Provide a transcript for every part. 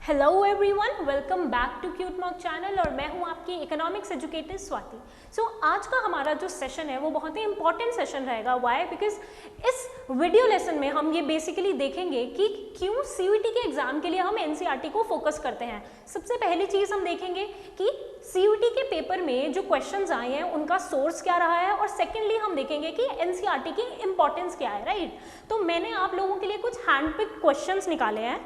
Hello everyone, welcome back to cute mock channel और मैं हूं आपकी इकोनॉमिक्स एजुकेटर स्वाति। आज का हमारा जो सेशन है वो बहुत ही इंपॉर्टेंट सेशन रहेगा। व्हाई? बिकॉज इस वीडियो लेसन में हम ये बेसिकली देखेंगे कि क्यों सीयूईटी के एग्जाम के लिए हम एनसीईआरटी को फोकस करते हैं। सबसे पहली चीज हम देखेंगे कि सीयूईटी के पेपर में जो क्वेश्चंस आए हैं उनका सोर्स क्या रहा है, और सेकेंडली हम देखेंगे कि एनसीईआरटी की इंपॉर्टेंस क्या है। राइट, तो मैंने आप लोगों के लिए कुछ हैंडपिक क्वेश्चंस निकाले हैं,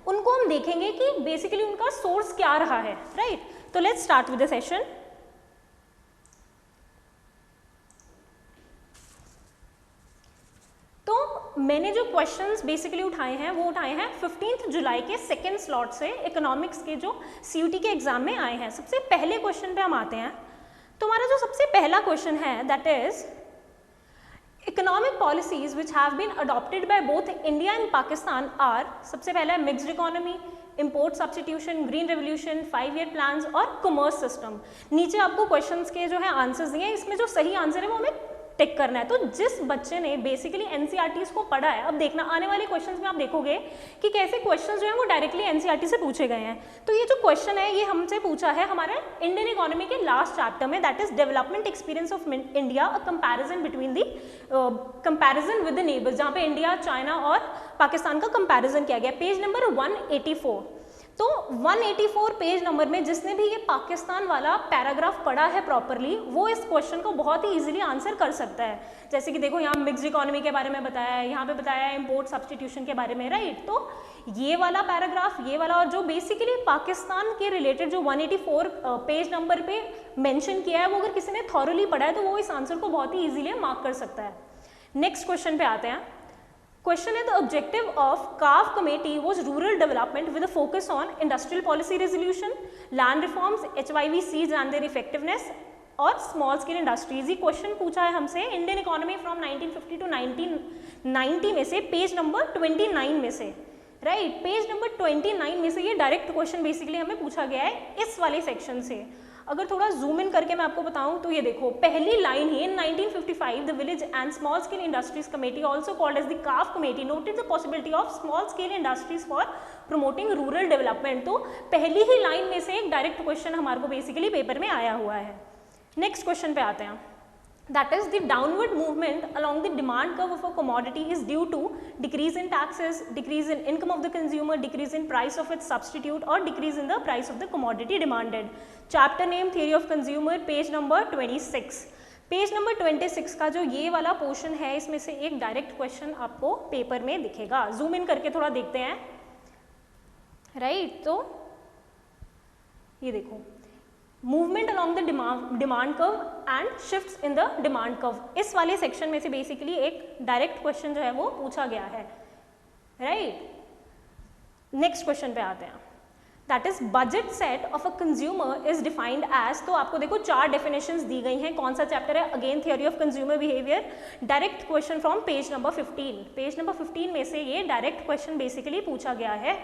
उनको हम देखेंगे कि बेसिकली उनका सोर्स क्या रहा है। राइट, तो let's start with the session. तो मैंने जो क्वेश्चंस बेसिकली उठाए हैं वो उठाए हैं 15 जुलाई के सेकेंड स्लॉट से इकोनॉमिक्स के जो सीयूटी के एग्जाम में आए हैं। सबसे पहले क्वेश्चन पे हम आते हैं। तो हमारा जो सबसे पहला क्वेश्चन है that is Economic policies which have been adopted by both India and Pakistan are, सबसे पहला है mixed economy, import substitution, green revolution, 5-year plans और commerce system। नीचे आपको क्वेश्चंस के जो है आंसर्स दिए हैं, इसमें जो सही आंसर है वो हमें टिक करना है। तो जिस बच्चे ने बेसिकली एनसीईआरटीज को पढ़ा है, अब देखना आने वाले क्वेश्चंस में आप देखोगे कि कैसे क्वेश्चंस जो है वो डायरेक्टली एनसीईआरटी से पूछे गए हैं। तो ये जो क्वेश्चन है ये हमसे पूछा है हमारे इंडियन इकोनॉमी के लास्ट चैप्टर में, that is development experience of India, a comparison between the comparison with the neighbours, जहाँ पे इंडिया, चाइना और पाकिस्तान का कंपैरिजन किया गया। Page number 184। तो 184 पेज नंबर में जिसने भी ये पाकिस्तान वाला पैराग्राफ पढ़ा है प्रॉपरली, वो इस क्वेश्चन को बहुत ही इजीली आंसर कर सकता है। जैसे कि देखो यहाँ मिक्स्ड इकोनॉमी के बारे में बताया है, यहाँ पे बताया है इंपोर्ट सब्स्टिट्यूशन के बारे में। राइट, तो ये वाला पैराग्राफ, ये वाला, और जो बेसिकली पाकिस्तान के रिलेटेड जो 184 पेज नंबर पे मेंशन किया है, वो अगर किसी ने थॉरली पढ़ा है तो वो इस आंसर को बहुत ही ईजिली मार्क कर सकता है। नेक्स्ट क्वेश्चन पे आते हैं। Question is the objective of CAF committee was rural development with a focus on industrial policy resolution, land reforms, HYVCs and their effectiveness और small scale industries। ये क्वेश्चन पूछा है हमसे इंडियन इकोनॉमी फ्रॉम 1950 टू 1990 में से, page number 29 में से। Right, page number 29 में से ये डायरेक्ट क्वेश्चन बेसिकली हमें पूछा गया है इस वाले सेक्शन से। अगर थोड़ा जूम इन करके मैं आपको बताऊं तो ये देखो पहली लाइन ही, in 1955 the village and small scale industries committee also called as the Karve committee noted the possibility of small scale industries for promoting rural development. तो पहली ही लाइन में से एक डायरेक्ट क्वेश्चन हमारे को बेसिकली पेपर में आया हुआ है। नेक्स्ट क्वेश्चन पे आते हैं। That is, the downward movement along the demand curve of a commodity is due to decrease in taxes, decrease in income of the consumer, decrease in price of its substitute or decrease in the price of the commodity demanded। Chapter name theory of consumer, page number 26। Page number 26 का जो ये वाला portion है, इसमें से एक direct question आपको paper में दिखेगा। जूम इन करके थोड़ा देखते हैं। राइट, तो ये देखो movement along the demand curve and shifts in the demand curve, इस वाले सेक्शन में से बेसिकली एक डायरेक्ट क्वेश्चन जो है वो पूछा गया है। राइट, नेक्स्ट क्वेश्चन पे आते हैं। That is budget set of a consumer is defined as, तो आपको देखो 4 डेफिनेशंस दी गई हैं। कौन सा चैप्टर है? Again theory of consumer behaviour. Direct question from page number 15। Page number 15 में से ये डायरेक्ट क्वेश्चन बेसिकली पूछा गया है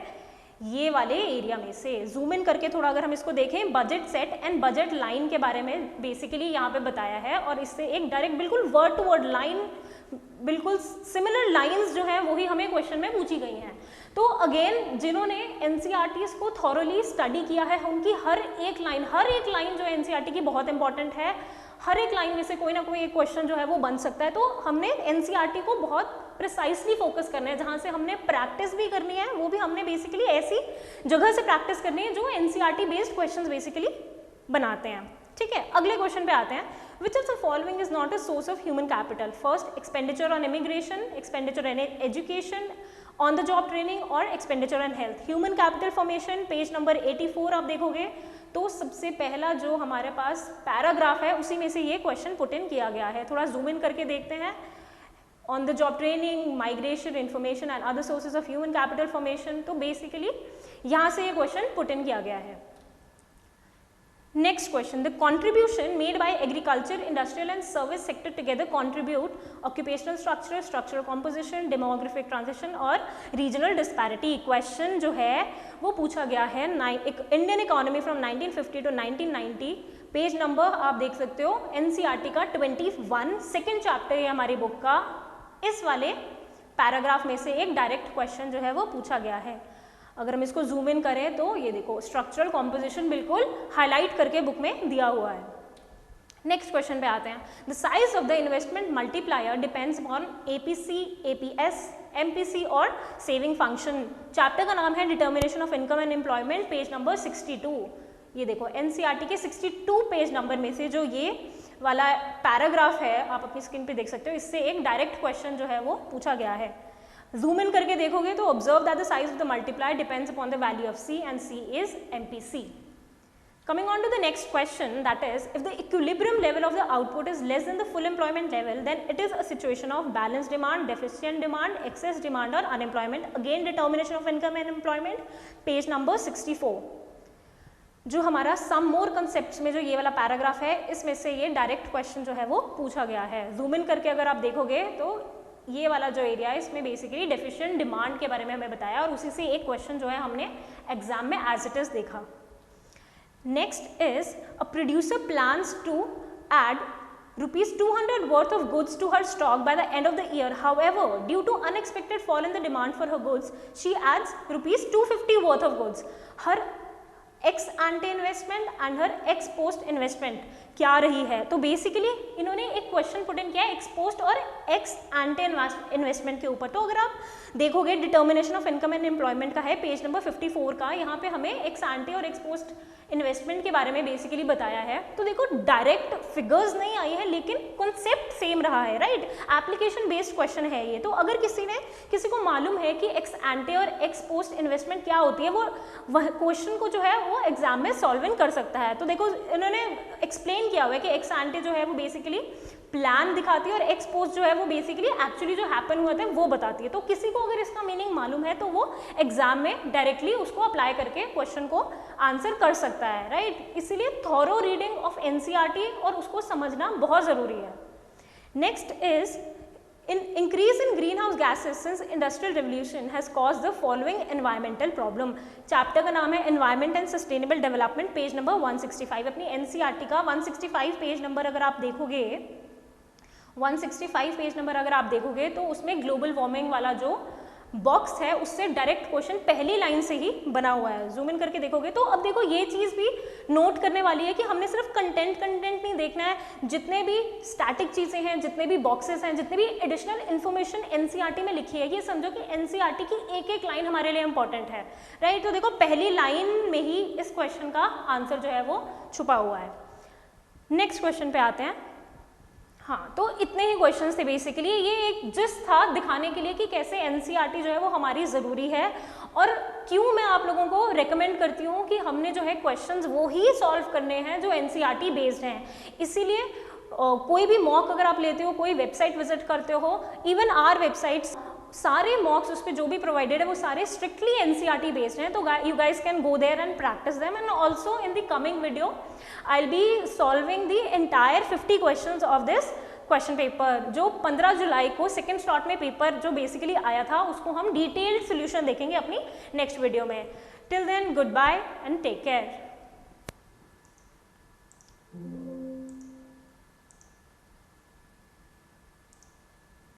ये वाले एरिया में से। जूम इन करके थोड़ा अगर हम इसको देखें, budget set and budget line के बारे में बेसिकली यहाँ पे बताया है, और इससे एक डायरेक्ट बिल्कुल वर्ड टू वर्ड लाइन, बिल्कुल सिमिलर लाइंस जो हैं वही हमें क्वेश्चन में पूछी गई हैं। तो अगेन जिन्होंने एनसीईआरटीज को थॉरली स्टडी किया है, उनकी हर एक लाइन जो एनसीईआरटी की बहुत इंपॉर्टेंट है, हर एक लाइन में से कोई ना कोई एक क्वेश्चन जो है वो बन सकता है। तो हमने एनसीईआरटी को बहुत प्रिसाइसली फोकस करना है, जहाँ से हमने प्रैक्टिस भी करनी है, वो भी हमने बेसिकली ऐसी जगह से प्रैक्टिस करनी है जो एनसीईआरटी बेस्ड क्वेश्चंस बेसिकली बनाते हैं। ठीक है, अगले क्वेश्चन पे आते हैं। Which of the following is not a source of human capital? First, expenditure on immigration, expenditure on education, on the job training और expenditure on health। Human capital formation, page number 84 आप देखोगे तो सबसे पहला जो हमारे पास पैराग्राफ है उसी में से ये क्वेश्चन पुट इन किया गया है। थोड़ा जूम इन करके देखते हैं। On the job training, migration, information and other sources of human capital formation, तो बेसिकली यहाँ से ये क्वेश्चन पुट इन किया गया है। Next question, the contribution made by agriculture, industrial and service sector together contribute occupational structure, structural composition, demographic transition और regional disparity। Question जो है वो पूछा गया है Indian economy from 1950 to 1990। Page number आप देख सकते हो एनसीईआरटी का 21 सेकेंड चैप्टर है हमारी बुक का। इस वाले पैराग्राफ में से एक डायरेक्ट क्वेश्चन जो है वो पूछा गया है। अगर हम इसको जूम इन करें तो ये देखो स्ट्रक्चरल कॉम्पोजिशन बिल्कुल हाईलाइट करके बुक में दिया हुआ है। नेक्स्ट क्वेश्चन पे आते हैं। The size of the investment multiplier depends on APC, APS, MPC और सेविंग फंक्शन। चैप्टर का नाम है determination of income and employment, page number 62। ये देखो एनसीईआरटी के 62 पेज नंबर में से जो ये वाला पैराग्राफ है आप अपनी स्क्रीन पे देख सकते हो, इससे एक डायरेक्ट क्वेश्चन जो है वो पूछा गया है। जूम इन करके देखोगे तो observe that the size of the multiplier depends upon the value of c and c is MPC. Coming on to the next question, that is, if the equilibrium level of the output is less than the full employment level, then it is a situation of balanced demand, deficient demand, excess demand or unemployment. Again, determination of income and employment, page number 64. जो हमारा सम मोर concepts में जो ये वाला paragraph है, इसमें से ये डायरेक्ट क्वेश्चन जो है वो पूछा गया है। जूम इन करके अगर आप देखोगे तो ये वाला जो एरिया है इसमें बेसिकली डेफिशिएंट डिमांड के बारे में हमें बताया और उसी से एक क्वेश्चन जो है हमने एग्जाम में एज इट इज देखा। Next is a producer plans to add rupees 200 worth of goods to her stock by the end of the year. However, due to unexpected fall in the demand for her goods, she adds rupees 250 worth of goods. Her ex ante investment and her ex post investment क्या रही है? तो basically इन्होंने एक question put in किया है x post और x एंटे investment के ऊपर। तो अगर आप देखोगे determination of income and employment का है पेज नंबर 54 का, यहाँ पे हमें एक्स एंटे और एक्स पोस्ट इन्वेस्टमेंट के बारे में बेसिकली बताया है। तो देखो डायरेक्ट फिगर्स नहीं आई है लेकिन कॉन्सेप्ट सेम रहा है, राइट? एप्लीकेशन बेस्ड क्वेश्चन है ये। तो अगर किसी को मालूम है कि एक्स एंटे और एक्स पोस्ट इन्वेस्टमेंट क्या होती है, वो क्वेश्चन को जो है वो एग्जाम में सॉल्व इन कर सकता है। तो देखो इन्होंने एक्सप्लेन किया हुआ है कि एक्स एंटे जो है वो बेसिकली प्लान दिखाती है और एक्स पोस्ट जो है वो बेसिकली एक्चुअली जो हैपन हुआ था वो बताती है। तो किसी को अगर इसका मीनिंग मालूम है तो वो एग्जाम में डायरेक्टली उसको अप्लाई करके क्वेश्चन को आंसर कर सकता है, राइट? इसीलिए थॉरो रीडिंग ऑफ एनसीईआरटी और उसको समझना बहुत जरूरी है। Next is increase in greenhouse gases since industrial revolution has caused the following environmental problem. Chapter का नाम है environment and sustainable development, page number 165। अपनी एनसीईआरटी का 165 पेज नंबर अगर आप देखोगे 165 पेज नंबर अगर आप देखोगे तो उसमें ग्लोबल वार्मिंग वाला जो बॉक्स है उससे डायरेक्ट क्वेश्चन पहली लाइन से ही बना हुआ है। जूम इन करके देखोगे तो अब देखो ये चीज़ भी नोट करने वाली है कि हमने सिर्फ कंटेंट नहीं देखना है, जितने भी स्टैटिक चीज़ें हैं, जितने भी बॉक्सेस हैं, जितने भी एडिशनल इन्फॉर्मेशन एनसीईआरटी में लिखी है, ये समझो कि एनसीईआरटी की एक एक लाइन हमारे लिए इंपॉर्टेंट है, राइट? तो देखो पहली लाइन में ही इस क्वेश्चन का आंसर जो है वो छुपा हुआ है। नेक्स्ट क्वेश्चन पे आते हैं। हाँ, तो इतने ही क्वेश्चंस थे बेसिकली। ये एक जस्ट था दिखाने के लिए कि कैसे एनसीईआरटी जो है वो हमारी ज़रूरी है और क्यों मैं आप लोगों को रेकमेंड करती हूँ कि हमने जो है क्वेश्चंस वो ही सॉल्व करने हैं जो एनसीईआरटी बेस्ड हैं। इसीलिए कोई भी मॉक अगर आप लेते हो, कोई वेबसाइट विजिट करते हो, इवन आर वेबसाइट्स, सारे मॉक्स उस पर जो भी प्रोवाइडेड है वो सारे स्ट्रिक्टली एनसीईआरटी बेस्ड हैं। तो you guys can go there and practice them. And also in the coming video I will be solving the entire 50 questions of this question paper, जो 15 जुलाई को सेकेंड स्लॉट में paper जो basically आया था उसको हम डिटेल्ड सोल्यूशन देखेंगे अपनी नेक्स्ट वीडियो में। Till then good bye and take care.